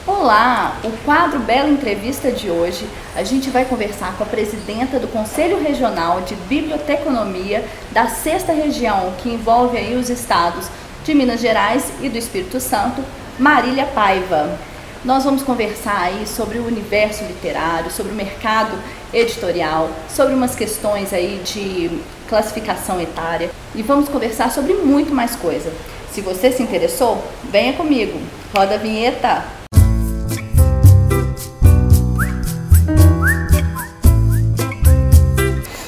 Olá! O quadro Bela Entrevista de hoje, a gente vai conversar com a presidenta do Conselho Regional de Biblioteconomia da 6ª Região, que envolve aí os estados de Minas Gerais e do Espírito Santo, Marília Paiva. Nós vamos conversar aí sobre o universo literário, sobre o mercado editorial, sobre umas questões aí de classificação etária e vamos conversar sobre muito mais coisa. Se você se interessou, venha comigo. Roda a vinheta!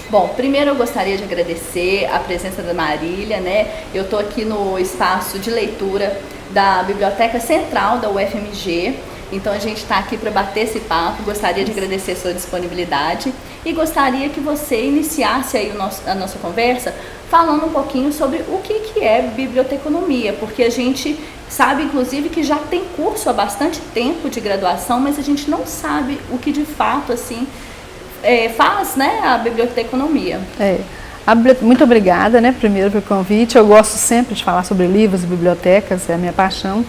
Bom, primeiro eu gostaria de agradecer a presença da Marília, né? Eu estou aqui no espaço de leitura da Biblioteca Central da UFMG, então a gente está aqui para bater esse papo. Gostaria de agradecer a sua disponibilidade e gostaria que você iniciasse aí a nossa conversa falando um pouquinho sobre o que é biblioteconomia, porque a gente sabe, inclusive, que já tem curso há bastante tempo de graduação, mas a gente não sabe o que de fato, assim, faz, né, a biblioteconomia. Muito obrigada, né, primeiro pelo convite. Eu gosto sempre de falar sobre livros e bibliotecas, é a minha paixão.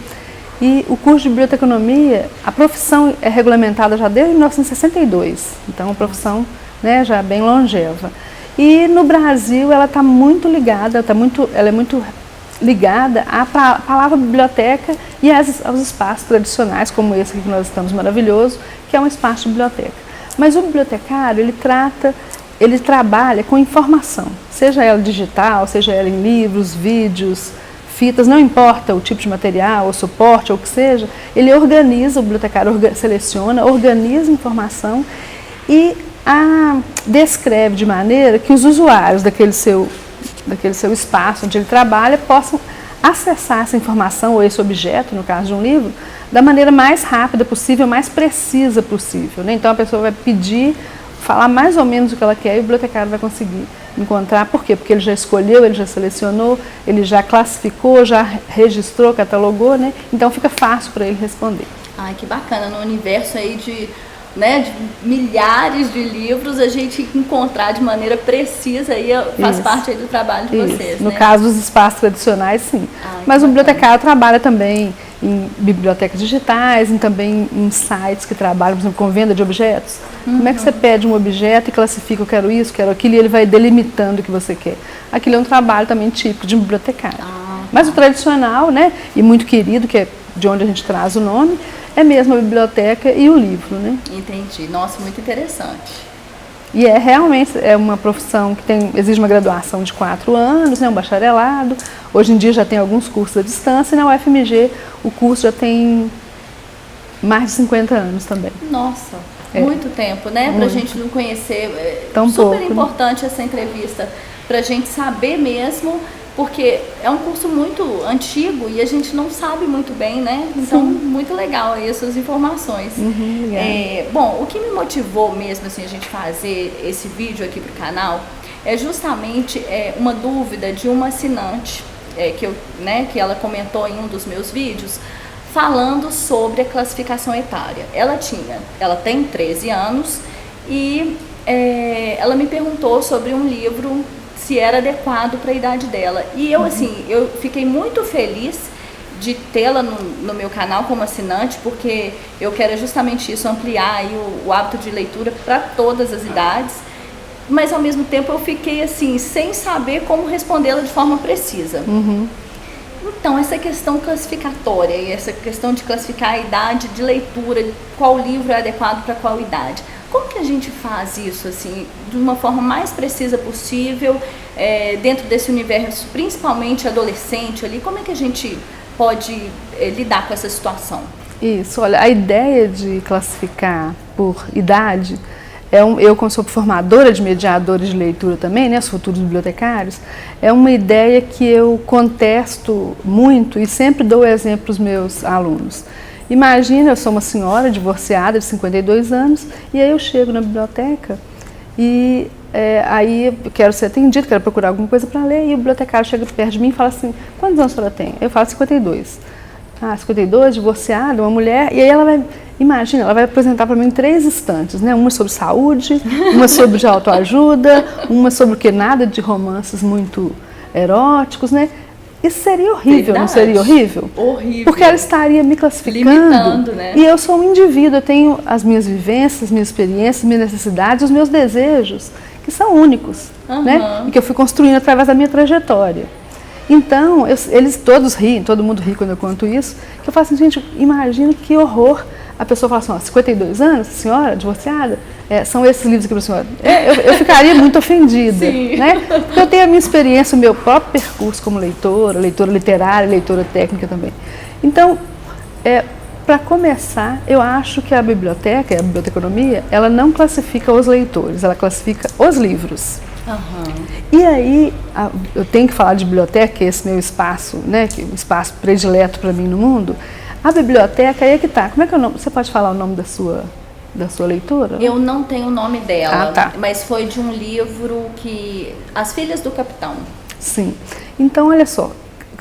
E o curso de biblioteconomia, a profissão é regulamentada já desde 1962, então a profissão, né, já bem longeva. E no Brasil ela está muito ligada, ela é muito ligada à palavra biblioteca e aos espaços tradicionais, como esse aqui que nós estamos, maravilhoso, que é um espaço de biblioteca. Mas o bibliotecário, ele trabalha com informação, seja ela digital, seja ela em livros, vídeos, fitas, não importa o tipo de material, ou suporte, ou o que seja, ele organiza, o bibliotecário seleciona, organiza informação e descreve de maneira que os usuários daquele seu espaço onde ele trabalha possam acessar essa informação ou esse objeto, no caso de um livro, da maneira mais rápida possível, mais precisa possível, né? Então a pessoa vai pedir, falar mais ou menos o que ela quer e o bibliotecário vai conseguir encontrar. Por quê? Porque ele já escolheu, ele já selecionou, ele já classificou, já registrou, catalogou, né? Então fica fácil para ele responder. Ai, que bacana, no universo aí de milhares de livros, a gente encontrar de maneira precisa aí faz parte aí do trabalho de vocês. No né? caso dos espaços tradicionais, sim. Mas o bibliotecário trabalha também em bibliotecas digitais, também em sites que trabalham, por exemplo, com venda de objetos. Como é que você pede um objeto e classifica, eu quero isso, quero aquilo, e ele vai delimitando o que você quer. Aquilo é um trabalho também típico de um bibliotecário. Mas o tradicional, né, e muito querido, que é de onde a gente traz o nome, é mesmo a biblioteca e o livro, né? Entendi. Nossa, muito interessante. E realmente uma profissão que exige uma graduação de 4 anos, né, um bacharelado. Hoje em dia já tem alguns cursos à distância e na UFMG o curso já tem mais de 50 anos também. Nossa, muito tempo, né? Pra gente não conhecer. Tão super pouco, importante, né? Essa entrevista, pra gente saber mesmo, porque é um curso muito antigo e a gente não sabe muito bem, né? Então, muito legal aí essas informações. Bom, o que me motivou mesmo assim, a gente fazer esse vídeo aqui pro canal é justamente uma dúvida de uma assinante que ela comentou em um dos meus vídeos, falando sobre a classificação etária. Ela tem 13 anos e ela me perguntou sobre um livro, se era adequado para a idade dela. E eu fiquei muito feliz de tê-la no meu canal como assinante, porque eu quero justamente isso, ampliar aí o hábito de leitura para todas as idades, mas ao mesmo tempo eu fiquei assim, sem saber como respondê-la de forma precisa. Então, essa questão classificatória e essa questão de classificar a idade de leitura, qual livro é adequado para qual idade, como que a gente faz isso assim, de uma forma mais precisa possível, dentro desse universo, principalmente adolescente ali, como é que a gente pode lidar com essa situação? Isso, olha, a ideia de classificar por idade, eu como sou formadora de mediadores de leitura também, né, os futuros bibliotecários, é uma ideia que eu contesto muito e sempre dou exemplo para os meus alunos. Imagina, eu sou uma senhora divorciada de 52 anos e aí eu chego na biblioteca e aí eu quero ser atendida, quero procurar alguma coisa para ler e o bibliotecário chega perto de mim e fala assim, quantos anos a senhora tem? Eu falo 52. 52, divorciada, uma mulher, e aí ela vai apresentar para mim 3 estantes, né? Uma sobre saúde, uma sobre de autoajuda, uma sobre o que nada de romances muito eróticos, né? Isso seria horrível, Verdade. Não seria horrível? Horrível. Porque ela estaria me classificando. Limitando, né? E eu sou um indivíduo, eu tenho as minhas vivências, as minhas experiências, minhas necessidades, os meus desejos, que são únicos, né? E que eu fui construindo através da minha trajetória. Então, eles todos riem, todo mundo ri quando eu conto isso, que eu falo assim, gente, imagina que horror. A pessoa fala assim, ó, 52 anos, senhora, divorciada, são esses livros aqui para a senhora. Eu ficaria muito ofendida, né? Porque eu tenho a minha experiência, o meu próprio percurso como leitora literária, leitora técnica também. Então, para começar, eu acho que a biblioteca, a biblioteconomia, ela não classifica os leitores, ela classifica os livros. E aí, eu tenho que falar de biblioteca, que é esse meu espaço, né, que é um espaço predileto para mim no mundo. A biblioteca, aí é que tá. Como é que é o nome? Você pode falar o nome da sua leitora? Eu não tenho o nome dela, tá. Mas foi de um livro que... As Filhas do Capitão. Sim. Então, olha só,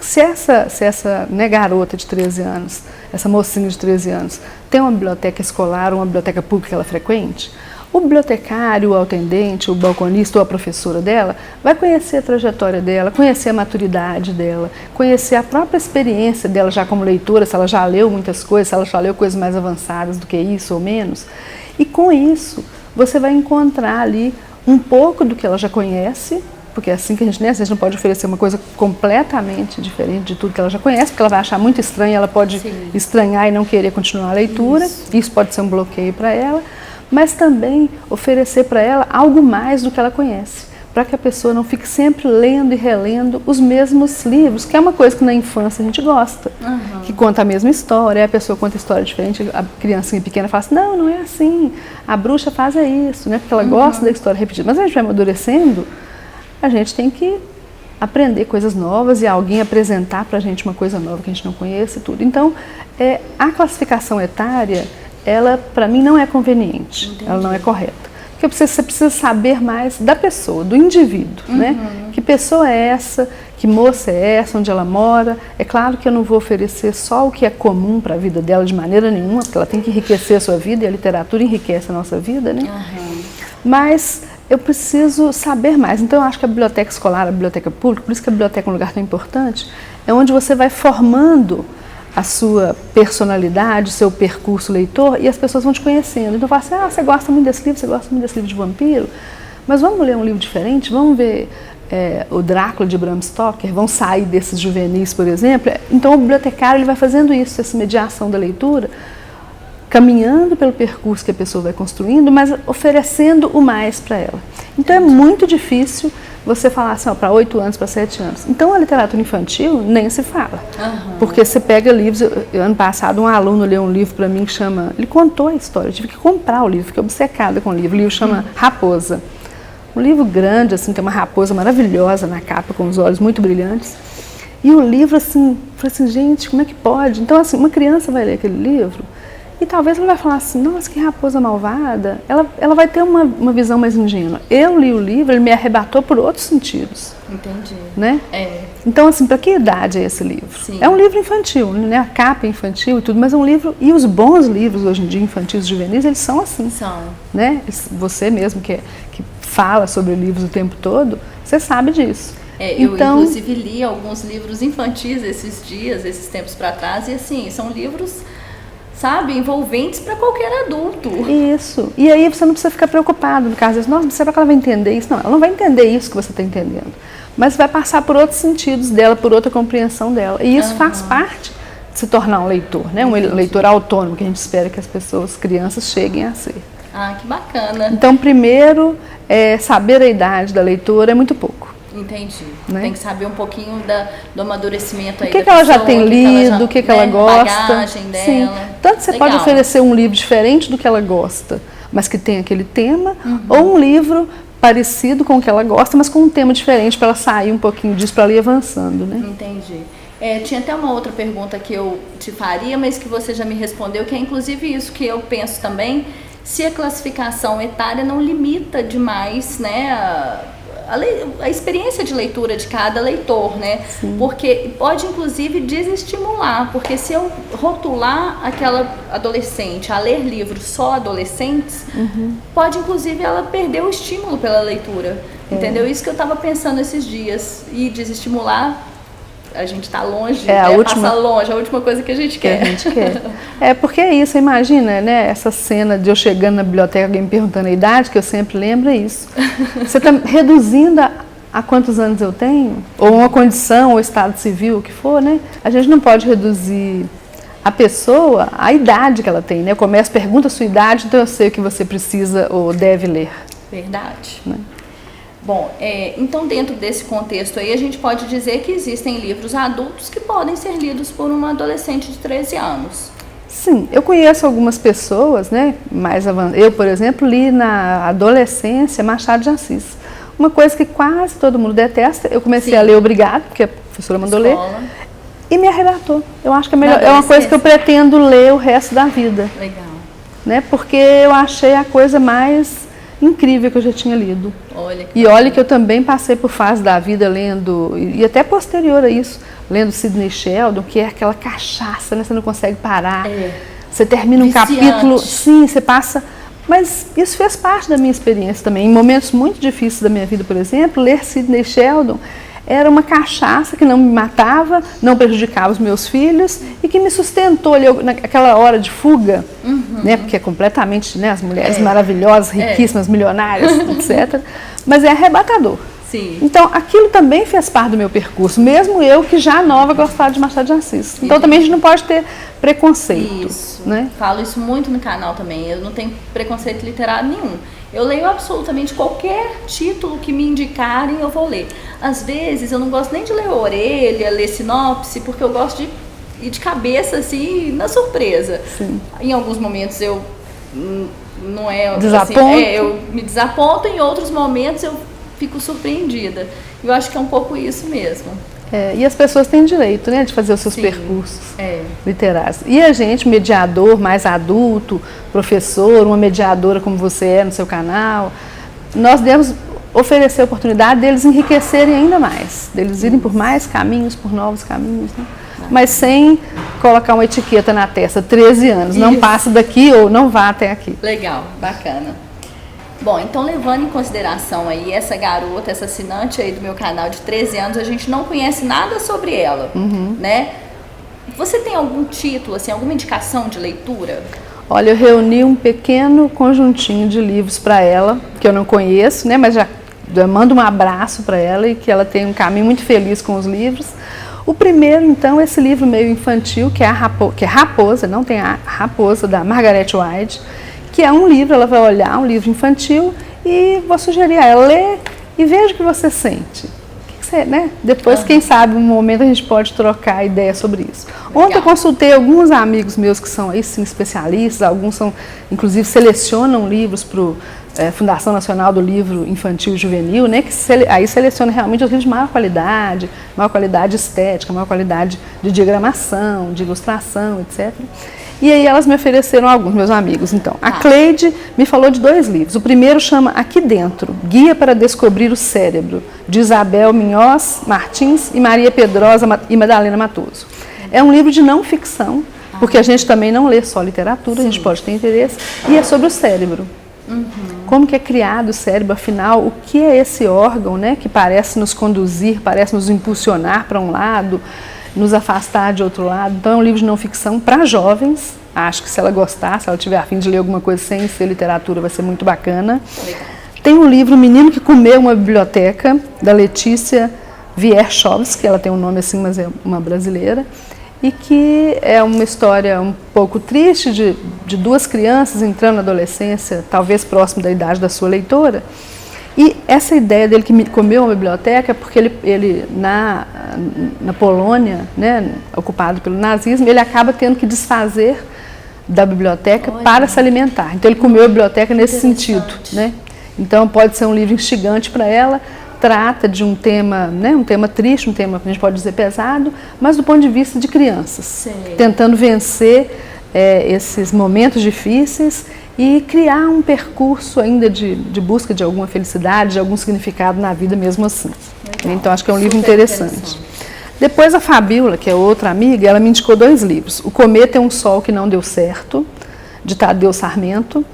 se essa né, garota de 13 anos, essa mocinha de 13 anos, tem uma biblioteca escolar, uma biblioteca pública que ela frequente, o bibliotecário, o atendente, o balconista ou a professora dela vai conhecer a trajetória dela, conhecer a maturidade dela, conhecer a própria experiência dela já como leitora, se ela já leu muitas coisas, se ela já leu coisas mais avançadas do que isso ou menos. E com isso, você vai encontrar ali um pouco do que ela já conhece, porque é assim que a gente não pode oferecer uma coisa completamente diferente de tudo que ela já conhece, porque ela vai achar muito estranho, ela pode estranhar e não querer continuar a leitura, isso pode ser um bloqueio para ela. Mas também oferecer para ela algo mais do que ela conhece, para que a pessoa não fique sempre lendo e relendo os mesmos livros, que é uma coisa que na infância a gente gosta, que conta a mesma história, a pessoa conta história diferente, a criancinha pequena fala assim, não é assim, a bruxa faz isso, né? Porque ela gosta da história repetida. Mas a gente vai amadurecendo, a gente tem que aprender coisas novas e alguém apresentar para a gente uma coisa nova que a gente não conhece e tudo. Então, a classificação etária, ela, para mim, não é conveniente. Entendi. Ela não é correta. Porque você precisa saber mais da pessoa, do indivíduo, né? Que pessoa é essa, que moça é essa, onde ela mora. É claro que eu não vou oferecer só o que é comum para a vida dela de maneira nenhuma, porque ela tem que enriquecer a sua vida e a literatura enriquece a nossa vida, né? Mas eu preciso saber mais. Então, eu acho que a biblioteca escolar, a biblioteca pública, por isso que a biblioteca é um lugar tão importante, é onde você vai formando a sua personalidade, o seu percurso leitor, e as pessoas vão te conhecendo. Então, fala assim, você gosta muito desse livro, você gosta muito desse livro de vampiro, mas vamos ler um livro diferente, vamos ver o Drácula de Bram Stoker, vamos sair desses juvenis, por exemplo. Então, o bibliotecário ele vai fazendo isso, essa mediação da leitura, caminhando pelo percurso que a pessoa vai construindo, mas oferecendo o mais para ela. Então, é muito difícil você falar assim, para 8 anos, para 7 anos. Então, a literatura infantil nem se fala. Porque você pega livros... Ano passado, um aluno leu um livro para mim que chama... Ele contou a história, eu tive que comprar o livro, fiquei obcecada com o livro. O livro chama Raposa. Um livro grande, assim, tem uma raposa maravilhosa na capa, com os olhos muito brilhantes. E o livro, assim, falei assim, gente, como é que pode? Então, assim, uma criança vai ler aquele livro e talvez ela vai falar assim, nossa, que raposa malvada. Ela vai ter uma visão mais ingênua. Eu li o livro, ele me arrebatou por outros sentidos. Entendi. Né? Então, assim, para que idade é esse livro? Sim. É um livro infantil, né? A capa é infantil e tudo, mas é um livro... E os bons livros, hoje em dia, infantis e juvenis, eles são assim. São. Né? Você mesmo que fala sobre livros o tempo todo, você sabe disso. Eu, inclusive, li alguns livros infantis esses tempos para trás, e, assim, são livros... sabe, envolventes para qualquer adulto. Isso. E aí você não precisa ficar preocupado, no caso, nossa, será que ela vai entender isso? Não, ela não vai entender isso que você está entendendo. Mas vai passar por outros sentidos dela, por outra compreensão dela. E isso faz parte de se tornar um leitor, né? Um leitor autônomo, que a gente espera que as pessoas, crianças, cheguem a ser. Ah, que bacana. Então, primeiro, saber a idade da leitora é muito pouco. Entendi. Né? Tem que saber um pouquinho do amadurecimento aí. O que ela já tem lido, o que ela gosta. Bagagem dela. Sim. Tanto você pode oferecer um livro diferente do que ela gosta, mas que tem aquele tema, ou um livro parecido com o que ela gosta, mas com um tema diferente para ela sair um pouquinho disso, para ela ir avançando, né? Entendi. Tinha até uma outra pergunta que eu te faria, mas que você já me respondeu, que é inclusive isso que eu penso também, se a classificação etária não limita demais, né, a experiência de leitura de cada leitor, né? Sim. Porque pode inclusive desestimular, porque se eu rotular aquela adolescente a ler livros só adolescentes, pode inclusive ela perder o estímulo pela leitura, entendeu? Isso que eu estava pensando esses dias, e desestimular a gente está longe, passar longe, a última coisa que a gente quer. Que a gente quer. Porque é isso, imagina, né? Essa cena de eu chegando na biblioteca, alguém me perguntando a idade, que eu sempre lembro, é isso. Você está reduzindo a quantos anos eu tenho, ou uma condição, ou estado civil, o que for, né? A gente não pode reduzir a pessoa à idade que ela tem, né? Eu começo, pergunta a sua idade, então eu sei o que você precisa ou deve ler. Verdade. Né? Bom, então dentro desse contexto aí, a gente pode dizer que existem livros adultos que podem ser lidos por uma adolescente de 13 anos. Sim, eu conheço algumas pessoas, né? Eu, por exemplo, li na adolescência Machado de Assis. Uma coisa que quase todo mundo detesta, eu comecei a ler obrigado, porque a professora mandou ler, e me arrebatou. Eu acho que é uma coisa que eu pretendo ler o resto da vida. Legal. Né? Porque eu achei a coisa mais incrível que eu já tinha lido. Olha que eu também passei por fase da vida lendo, e até posterior a isso, lendo Sidney Sheldon, que é aquela cachaça, né? Você não consegue parar. Você termina um capítulo, sim, você passa... Mas isso fez parte da minha experiência também. Em momentos muito difíceis da minha vida, por exemplo, ler Sidney Sheldon era uma cachaça que não me matava, não prejudicava os meus filhos e que me sustentou ali naquela hora de fuga, né? Porque é completamente, né, as mulheres maravilhosas, riquíssimas, milionárias, etc. Mas é arrebatador. Sim. Então, aquilo também fez parte do meu percurso, mesmo eu que já nova gostava de Machado de Assis. Então, também a gente não pode ter preconceito. Isso. Né? Falo isso muito no canal também. Eu não tenho preconceito literário nenhum. Eu leio absolutamente qualquer título que me indicarem, eu vou ler. Às vezes, eu não gosto nem de ler orelha, ler sinopse, porque eu gosto de ir de cabeça, assim, na surpresa. Sim. Em alguns momentos eu não é... Desaponto? Assim, eu me desaponto, em outros momentos eu fico surpreendida. Eu acho que é um pouco isso mesmo. E as pessoas têm direito, né, de fazer os seus percursos literários. E a gente, mediador mais adulto, professor, uma mediadora como você é no seu canal, nós devemos oferecer a oportunidade deles enriquecerem ainda mais, deles irem por mais caminhos, por novos caminhos, né? Mas sem colocar uma etiqueta na testa, 13 anos, não passa daqui ou não vá até aqui. Legal, bacana. Bom, então levando em consideração aí essa garota, essa assinante aí do meu canal de 13 anos, a gente não conhece nada sobre ela, né? Você tem algum título, assim, alguma indicação de leitura? Olha, eu reuni um pequeno conjuntinho de livros para ela, que eu não conheço, né? Mas já mando um abraço para ela e que ela tenha um caminho muito feliz com os livros. O primeiro, então, é esse livro meio infantil, que é Raposa, não tem a Raposa, da Margaret White, que é um livro, ela vai olhar, um livro infantil, e vou sugerir a ela, ler e veja o que você sente. Né? Depois, quem sabe, um momento a gente pode trocar ideia sobre isso. Legal. Ontem eu consultei alguns amigos meus que são aí, sim, especialistas, alguns são, inclusive, selecionam livros para a Fundação Nacional do Livro Infantil e Juvenil, né? Que aí seleciona realmente os livros de maior qualidade estética, maior qualidade de diagramação, de ilustração, etc. E aí elas me ofereceram alguns, meus amigos. Então, a Cleide me falou de 2 livros. O primeiro chama Aqui Dentro, Guia para Descobrir o Cérebro, de Isabel Minhoz Martins e Maria Pedrosa e Madalena Matoso. É um livro de não ficção, porque a gente também não lê só literatura, a gente pode ter interesse, e é sobre o cérebro. Como que é criado o cérebro, afinal, o que é esse órgão, né, que parece nos conduzir, parece nos impulsionar para um lado, nos afastar de outro lado. Então é um livro de não ficção para jovens. Acho que se ela gostar, se ela tiver a fim de ler alguma coisa sem ser literatura, vai ser muito bacana. Legal. Tem um livro, O Menino que Comeu uma Biblioteca, da Letícia Wierchowski, que ela tem um nome assim, mas é uma brasileira, e que é uma história um pouco triste de 2 crianças entrando na adolescência, talvez próximo da idade da sua leitora. E essa ideia dele que comeu uma biblioteca é porque ele na Polônia, né, ocupado pelo nazismo, ele acaba tendo que desfazer da biblioteca para se alimentar. Então ele comeu a biblioteca nesse sentido, né? Então pode ser um livro instigante para ela, trata de um tema, né, um tema triste, um tema que a gente pode dizer pesado, mas do ponto de vista de crianças, tentando vencer esses momentos difíceis e criar um percurso ainda de busca de alguma felicidade, de algum significado na vida mesmo assim. Legal. Então acho que é um livro interessante. Depois a Fabíola, que é outra amiga, ela me indicou 2 livros. O Cometa é um Sol que Não Deu Certo, de Tadeu Sarmento,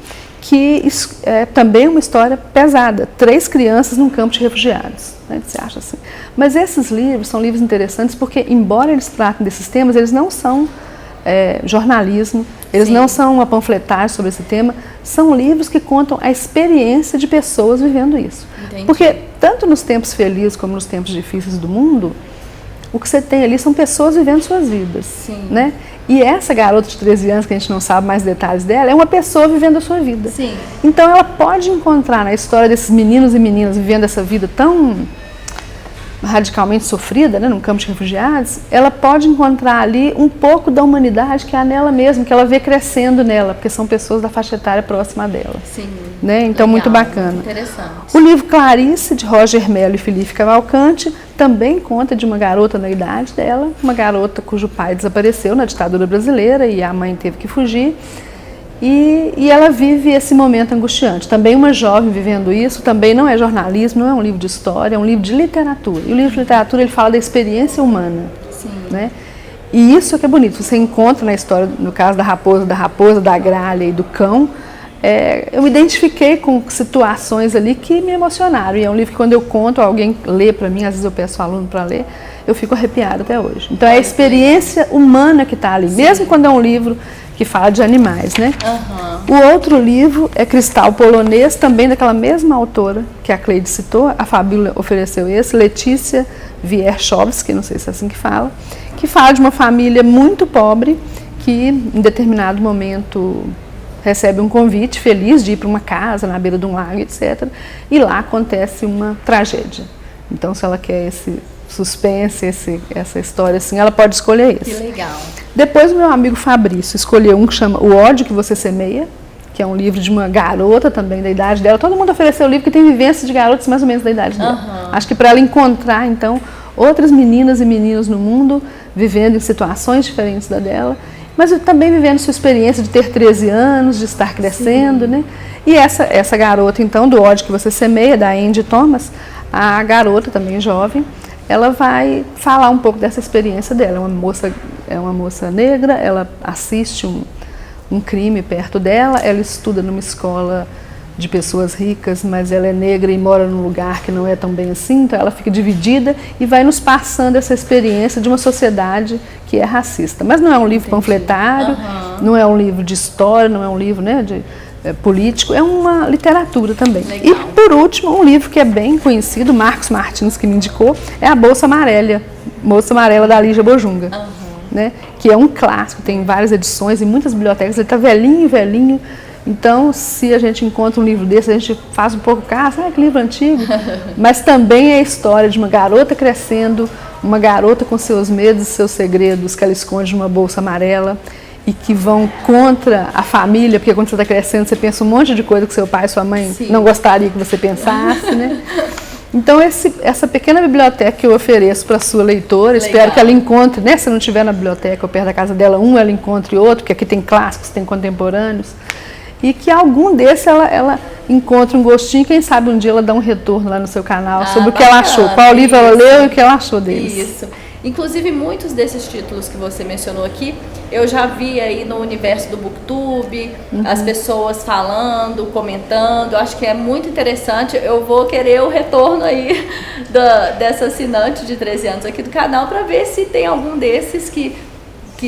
que é também uma história pesada. 3 crianças num campo de refugiados, né? Você acha assim? Mas esses livros são livros interessantes porque, embora eles tratem desses temas, eles não são jornalismo, eles Sim. não são uma panfletagem sobre esse tema, são livros que contam a experiência de pessoas vivendo isso. Entendi. Porque, tanto nos tempos felizes como nos tempos difíceis do mundo, o que você tem ali são pessoas vivendo suas vidas. Sim. Né? E essa garota de 13 anos, que a gente não sabe mais detalhes dela, é uma pessoa vivendo a sua vida. Sim. Então ela pode encontrar na história desses meninos e meninas vivendo essa vida tão radicalmente sofrida, né, num campo de refugiados, ela pode encontrar ali um pouco da humanidade que há nela mesma, que ela vê crescendo nela, porque são pessoas da faixa etária próxima dela. Sim. Né? Então, legal, muito bacana. Muito interessante. O livro Clarice, de Roger Mello e Felipe Cavalcante, também conta de uma garota na idade dela, uma garota cujo pai desapareceu na ditadura brasileira e a mãe teve que fugir. E ela vive esse momento angustiante. Também uma jovem vivendo isso, também não é jornalismo, não é um livro de história, é um livro de literatura. E o livro de literatura, ele fala da experiência humana. Sim. Né? E isso é que é bonito. Você encontra na história, no caso da raposa, da gralha e do cão, eu me identifiquei com situações ali que me emocionaram. E é um livro que, quando eu conto, alguém lê para mim, às vezes eu peço ao aluno para ler, eu fico arrepiada até hoje. Então é a experiência humana que está ali, Sim. mesmo quando é um livro que fala de animais, né? Uhum. O outro livro é Cristal Polonês, também daquela mesma autora que a Cleide citou, a Fabíola ofereceu esse, Letícia Wierchowski, não sei se é assim que fala de uma família muito pobre que, em determinado momento, recebe um convite feliz de ir para uma casa na beira de um lago, etc. E lá acontece uma tragédia. Então, se ela quer esse suspense, essa história assim, ela pode escolher esse. Que legal. Depois o meu amigo Fabrício escolheu um que chama O Ódio que Você Semeia, que é um livro de uma garota também da idade dela. Todo mundo ofereceu o livro que tem vivências de garotas mais ou menos da idade dela. Uhum. Acho que para ela encontrar, então, outras meninas e meninos no mundo vivendo em situações diferentes da dela, mas também vivendo sua experiência de ter 13 anos, de estar crescendo, Sim. né? E essa garota, então, do Ódio que Você Semeia, da Andy Thomas, a garota também jovem, ela vai falar um pouco dessa experiência dela. É uma moça negra, ela assiste um crime perto dela, ela estuda numa escola de pessoas ricas, mas ela é negra e mora num lugar que não é tão bem assim, então ela fica dividida e vai nos passando essa experiência de uma sociedade que é racista. Mas não é um livro panfletário, não é um livro de história, não é um livro, né, político, é uma literatura também. Legal. E por último, um livro que é bem conhecido, Marcos Martins que me indicou, é a Moça Amarela da Lígia Bojunga, né? Que é um clássico, tem várias edições em muitas bibliotecas, ele está velhinho, então se a gente encontra um livro desse, a gente faz um pouco caso, que livro antigo, mas também é a história de uma garota crescendo, uma garota com seus medos e seus segredos que ela esconde numa bolsa amarela, e que vão contra a família, porque quando você está crescendo, você pensa um monte de coisa que seu pai e sua mãe Sim. não gostaria que você pensasse, né? Então, essa pequena biblioteca que eu ofereço para a sua leitora, Legal. espero que ela encontre, né? Se não estiver na biblioteca ou perto da casa dela, ela encontre outro, porque aqui tem clássicos, tem contemporâneos, e que algum desses ela encontre um gostinho, quem sabe um dia ela dá um retorno lá no seu canal sobre o que ela achou, qual livro ela leu e o que ela achou deles. Isso. Inclusive, muitos desses títulos que você mencionou aqui, eu já vi aí no universo do BookTube, as pessoas falando, comentando, acho que é muito interessante. Eu vou querer o retorno aí dessa assinante de 13 anos aqui do canal para ver se tem algum desses que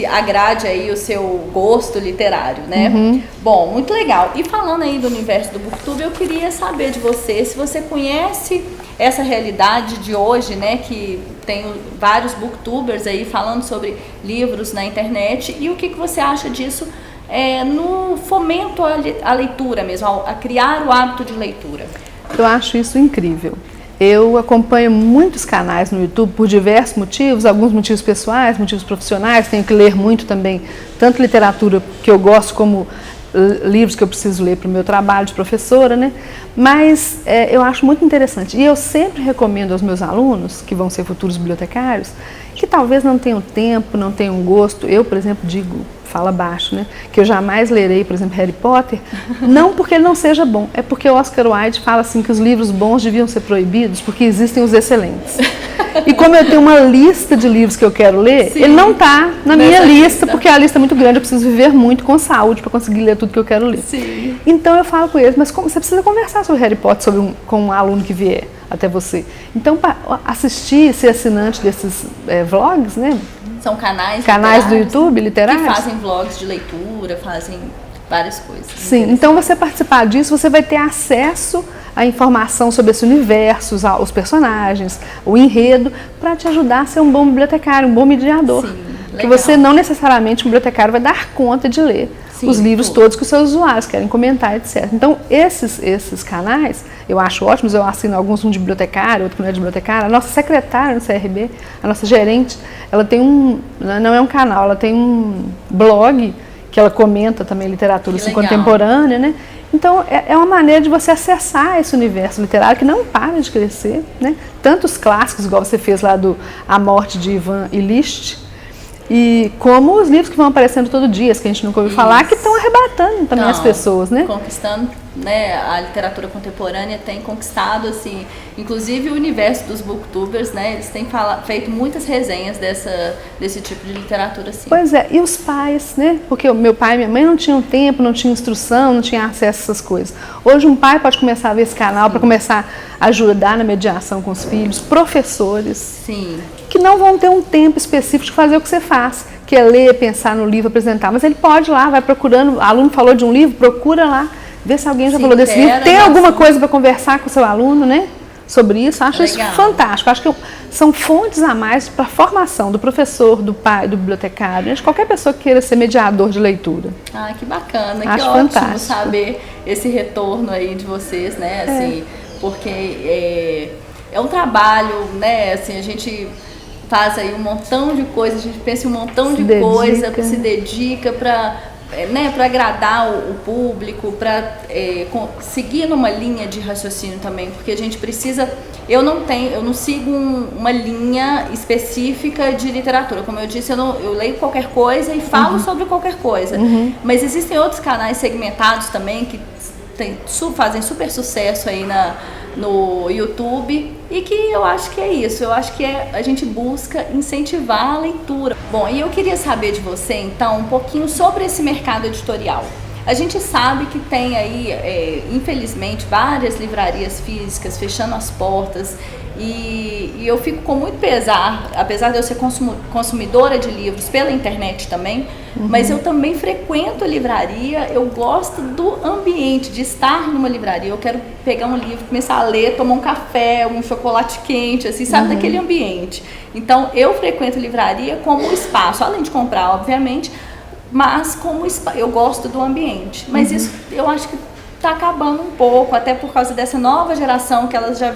agrade aí o seu gosto literário, né? Bom, muito legal. E falando aí do universo do BookTube, eu queria saber de você, se você conhece essa realidade de hoje, né, que tem vários booktubers aí falando sobre livros na internet, e o que você acha disso no fomento à leitura mesmo, a criar o hábito de leitura? Eu acho isso incrível. Eu acompanho muitos canais no YouTube por diversos motivos, alguns motivos pessoais, motivos profissionais, tenho que ler muito também, tanto literatura que eu gosto como livros que eu preciso ler para o meu trabalho de professora, né? Mas eu acho muito interessante. E eu sempre recomendo aos meus alunos, que vão ser futuros bibliotecários, que talvez não tenham tempo, não tenham gosto. Eu, por exemplo, digo, fala baixo, né? Que eu jamais lerei, por exemplo, Harry Potter, não porque ele não seja bom, é porque o Oscar Wilde fala assim que os livros bons deviam ser proibidos porque existem os excelentes. E como eu tenho uma lista de livros que eu quero ler, ele não está na minha lista, porque a lista é muito grande, eu preciso viver muito com saúde para conseguir ler tudo que eu quero ler. Sim. Então eu falo com eles, mas você precisa conversar sobre Harry Potter com um aluno que vier até você. Então, para assistir, ser assinante desses vlogs, né? São canais do YouTube literários. Que fazem vlogs de leitura, fazem várias coisas. Sim, então você participar disso, você vai ter acesso à informação sobre esse universo, os personagens, o enredo, para te ajudar a ser um bom bibliotecário, um bom mediador. Sim, que você não necessariamente, um bibliotecário, vai dar conta de ler os livros todos que os seus usuários querem comentar, etc. Então, esses canais, eu acho ótimos, eu assino alguns, um de bibliotecário, outro que não é de bibliotecário. A nossa secretária no CRB, a nossa gerente, ela tem não é um canal, ela tem um blog que ela comenta também literatura assim, contemporânea, né? Então, é uma maneira de você acessar esse universo literário que não para de crescer, né? Tanto os clássicos, igual você fez lá do A Morte de Ivan Illich, e como os livros que vão aparecendo todo dia, que a gente nunca ouviu falar, que estão arrebatando também as pessoas, né? Conquistando, né? A literatura contemporânea tem conquistado, assim, inclusive o universo dos booktubers, né? Eles têm feito muitas resenhas desse tipo de literatura, assim. Pois é, e os pais, né? Porque o meu pai e minha mãe não tinham tempo, não tinham instrução, não tinham acesso a essas coisas. Hoje um pai pode começar a ver esse canal para começar a ajudar na mediação com os filhos, professores. Sim. Que não vão ter um tempo específico de fazer o que você faz, que é ler, pensar no livro, apresentar. Mas ele pode ir lá, vai procurando, o aluno falou de um livro, procura lá, vê se alguém já falou desse livro. Tem alguma coisa para conversar com o seu aluno, né? Sobre isso. Acho isso fantástico. Acho que são fontes a mais para a formação do professor, do pai, do bibliotecário, de qualquer pessoa que queira ser mediador de leitura. Ah, que bacana, acho que fantástico. Ótimo saber esse retorno aí de vocês, né? Assim, porque é um trabalho, né? Assim, a gente faz aí um montão de coisa, a gente pensa em um montão de coisa, se dedica para agradar o público, para seguir numa linha de raciocínio também, porque a gente precisa. Eu não sigo uma linha específica de literatura, como eu disse, eu leio qualquer coisa e falo sobre qualquer coisa, mas existem outros canais segmentados também que fazem super sucesso aí no YouTube e que eu acho que é isso, eu acho que a gente busca incentivar a leitura. Bom, e eu queria saber de você então um pouquinho sobre esse mercado editorial. A gente sabe que tem aí, infelizmente, várias livrarias físicas fechando as portas e eu fico com muito pesar, apesar de eu ser consumidora de livros pela internet também, mas eu também frequento a livraria, eu gosto do ambiente, de estar numa livraria. Eu quero pegar um livro, começar a ler, tomar um café, um chocolate quente, assim, sabe, daquele ambiente. Então, eu frequento a livraria como espaço, além de comprar, obviamente, mas como eu gosto do ambiente. Mas isso eu acho que está acabando um pouco, até por causa dessa nova geração que eles já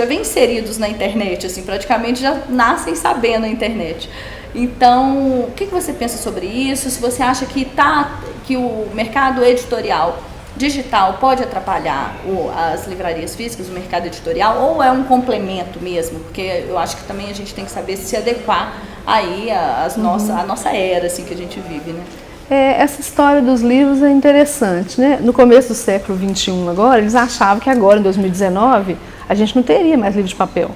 vêm inseridos na internet, assim, praticamente já nascem sabendo a internet. Então, o que você pensa sobre isso? Se você acha que o mercado editorial digital pode atrapalhar as livrarias físicas, o mercado editorial, ou é um complemento mesmo? Porque eu acho que também a gente tem que saber se adequar aí à nossa era assim, que a gente vive, né? Essa história dos livros é interessante, né? No começo do século XXI agora, eles achavam que agora, em 2019, a gente não teria mais livro de papel.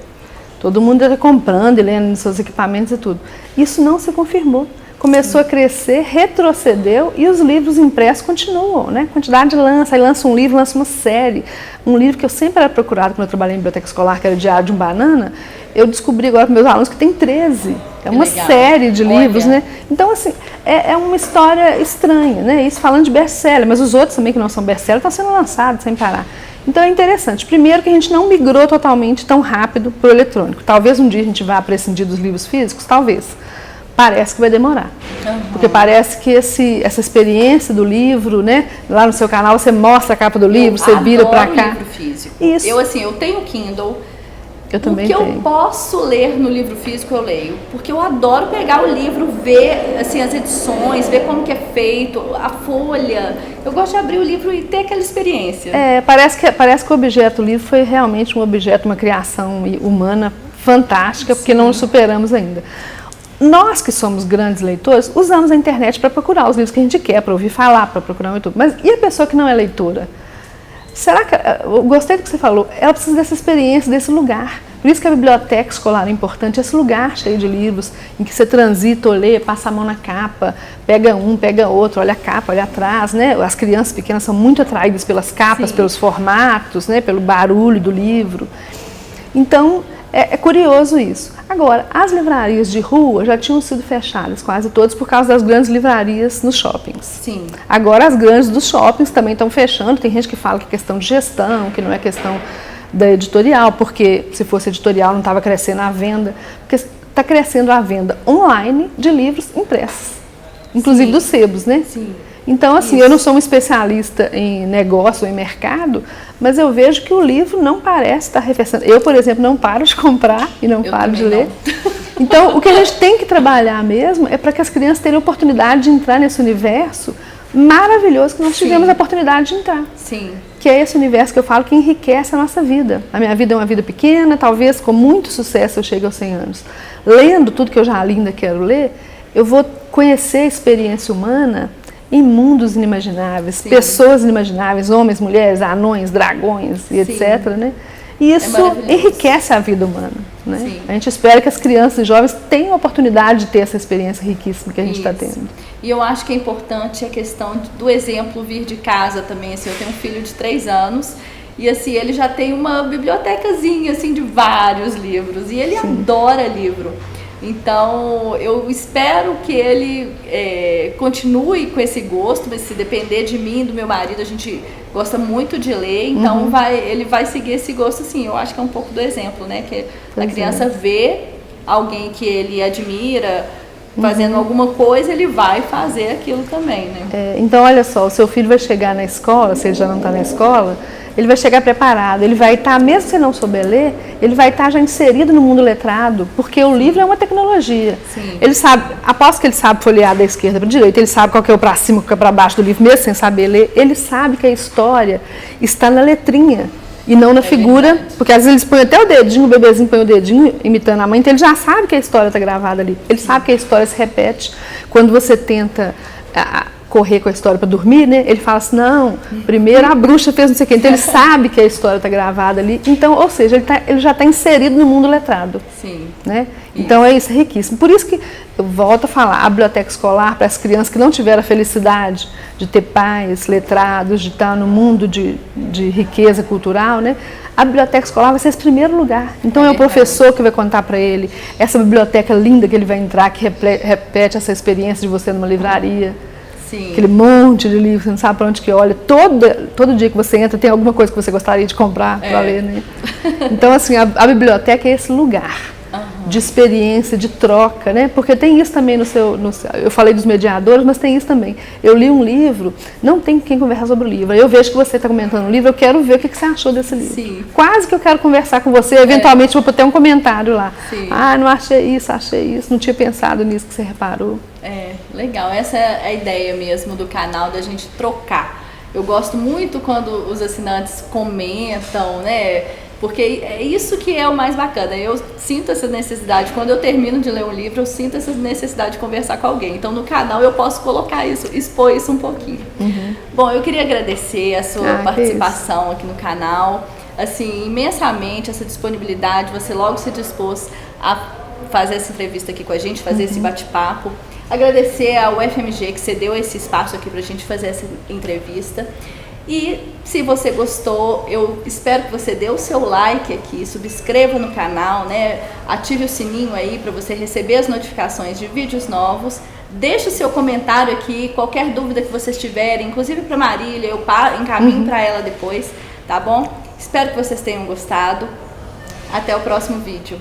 Todo mundo era comprando e lendo nos seus equipamentos e tudo. Isso não se confirmou. Começou a crescer, retrocedeu e os livros impressos continuam, né? Quantidade lança, aí lança um livro, lança uma série. Um livro que eu sempre era procurado quando eu trabalhei em biblioteca escolar, que era o Diário de um Banana, eu descobri agora com meus alunos que tem 13. É uma série de livros, né? Então, assim, é uma história estranha, né? Isso falando de best-seller, mas os outros também que não são best-seller estão sendo lançados sem parar. Então é interessante. Primeiro que a gente não migrou totalmente tão rápido para o eletrônico. Talvez um dia a gente vá prescindir dos livros físicos, talvez. Parece que vai demorar, porque parece que essa experiência do livro, né? Lá no seu canal você mostra a capa do livro, você vira para cá. Livro físico. Isso. Eu tenho Kindle. Eu também tenho. O que eu posso ler no livro físico eu leio, porque eu adoro pegar o livro, ver assim as edições, ver como que é feito, a folha. Eu gosto de abrir o livro e ter aquela experiência. Parece que o objeto, o livro, foi realmente um objeto, uma criação humana fantástica, porque não nos superamos ainda. Nós que somos grandes leitores, usamos a internet para procurar os livros que a gente quer, para ouvir falar, para procurar no YouTube. Mas e a pessoa que não é leitora? Será que, eu gostei do que você falou, ela precisa dessa experiência, desse lugar. Por isso que a biblioteca escolar é importante, esse lugar cheio de livros, em que você transita, lê, passa a mão na capa, pega um, pega outro, olha a capa, olha atrás, né? As crianças pequenas são muito atraídas pelas capas, pelos formatos, né? Pelo barulho do livro. Então, é curioso isso. Agora, as livrarias de rua já tinham sido fechadas, quase todas, por causa das grandes livrarias nos shoppings. Sim. Agora, as grandes dos shoppings também estão fechando. Tem gente que fala que é questão de gestão, que não é questão da editorial, porque se fosse editorial não estava crescendo a venda. Porque está crescendo a venda online de livros impressos, inclusive dos sebos, né? Sim. Então, assim, eu não sou uma especialista em negócio ou em mercado, mas eu vejo que o livro não parece estar arrefecendo. Eu, por exemplo, não paro de comprar e não paro de ler. Então, o que a gente tem que trabalhar mesmo é para que as crianças tenham a oportunidade de entrar nesse universo maravilhoso que nós tivemos a oportunidade de entrar. Sim. Que é esse universo que eu falo que enriquece a nossa vida. A minha vida é uma vida pequena, talvez com muito sucesso eu chegue aos 100 anos. Lendo tudo que eu já li e ainda quero ler, eu vou conhecer a experiência humana em mundos inimagináveis, pessoas inimagináveis, homens, mulheres, anões, dragões e etc. Né? E isso enriquece a vida humana. Né? A gente espera que as crianças e jovens tenham a oportunidade de ter essa experiência riquíssima que a gente está tendo. E eu acho que é importante a questão do exemplo vir de casa também. Assim, eu tenho um filho de 3 anos e assim, ele já tem uma bibliotecazinha assim, de vários livros e ele adora livro. Então, eu espero que ele continue com esse gosto, mas se depender de mim, do meu marido, a gente gosta muito de ler, então ele vai seguir esse gosto, assim. Eu acho que é um pouco do exemplo, né? Que a criança vê alguém que ele admira fazendo alguma coisa, ele vai fazer aquilo também, né? Então, olha só, o seu filho vai chegar na escola, se ele já não está na escola, ele vai chegar preparado, ele vai estar, mesmo se não souber ler, ele vai estar já inserido no mundo letrado, porque o livro é uma tecnologia. Sim. Ele sabe, aposto que ele sabe folhear da esquerda para a direita, ele sabe qual que é o para cima, qual que é para baixo do livro, mesmo sem saber ler, ele sabe que a história está na letrinha e não na figura, verdade. Porque às vezes eles põem até o dedinho, o bebezinho põe o dedinho imitando a mãe, então ele já sabe que a história está gravada ali, ele sabe que a história se repete. Quando você tenta correr com a história para dormir, né? Ele fala assim, não, primeiro a bruxa fez não sei o quê, então ele sabe que a história está gravada ali, então, ou seja, ele já está inserido no mundo letrado. Sim. Né? Então é isso, é riquíssimo. Por isso que eu volto a falar, a biblioteca escolar para as crianças que não tiveram a felicidade de ter pais letrados, de estar no mundo de riqueza cultural, né? A biblioteca escolar vai ser esse primeiro lugar. Então é o professor que vai contar para ele essa biblioteca linda que ele vai entrar, que repete essa experiência de você numa livraria. Sim. Aquele monte de livros, você não sabe para onde que olha. Todo dia que você entra tem alguma coisa que você gostaria de comprar para ler, né? Então, assim, a biblioteca é esse lugar de experiência, de troca, né? Porque tem isso também eu falei dos mediadores, mas tem isso também. Eu li um livro, não tem quem conversar sobre o livro. Eu vejo que você está comentando o livro, eu quero ver o que você achou desse livro. Sim. Quase que eu quero conversar com você, eventualmente vou ter um comentário lá. Sim. Ah, não achei isso, não tinha pensado nisso que você reparou. Legal. Essa é a ideia mesmo do canal, da gente trocar. Eu gosto muito quando os assinantes comentam, né? Porque é isso que é o mais bacana. Eu sinto essa necessidade, quando eu termino de ler um livro, eu sinto essa necessidade de conversar com alguém. Então, no canal, eu posso colocar isso, expor isso um pouquinho. Bom, eu queria agradecer a sua participação aqui no canal. Assim, imensamente, essa disponibilidade, você logo se dispôs a fazer essa entrevista aqui com a gente, fazer esse bate-papo. Agradecer ao FMG que cedeu esse espaço aqui pra gente fazer essa entrevista. E se você gostou, eu espero que você dê o seu like aqui, subscreva no canal, né? Ative o sininho aí para você receber as notificações de vídeos novos. Deixe o seu comentário aqui, qualquer dúvida que vocês tiverem, inclusive para Marília, eu encaminho para ela depois, tá bom? Espero que vocês tenham gostado. Até o próximo vídeo.